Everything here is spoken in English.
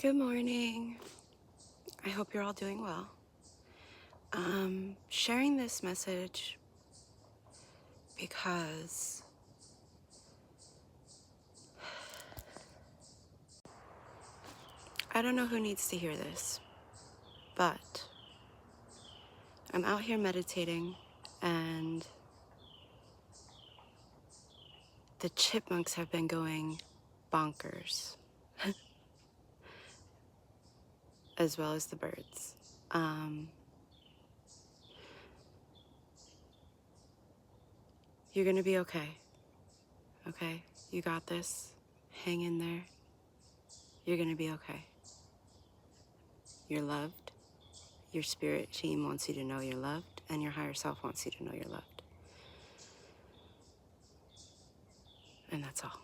Good morning. I hope you're all doing well. Sharing this message because I don't know who needs to hear this, but I'm out here meditating and the chipmunks have been going bonkers, as well as the birds. You're gonna be okay, okay? You got this. Hang in there. You're gonna be okay. You're loved. Your spirit team wants you to know you're loved, and your higher self wants you to know you're loved. And that's all.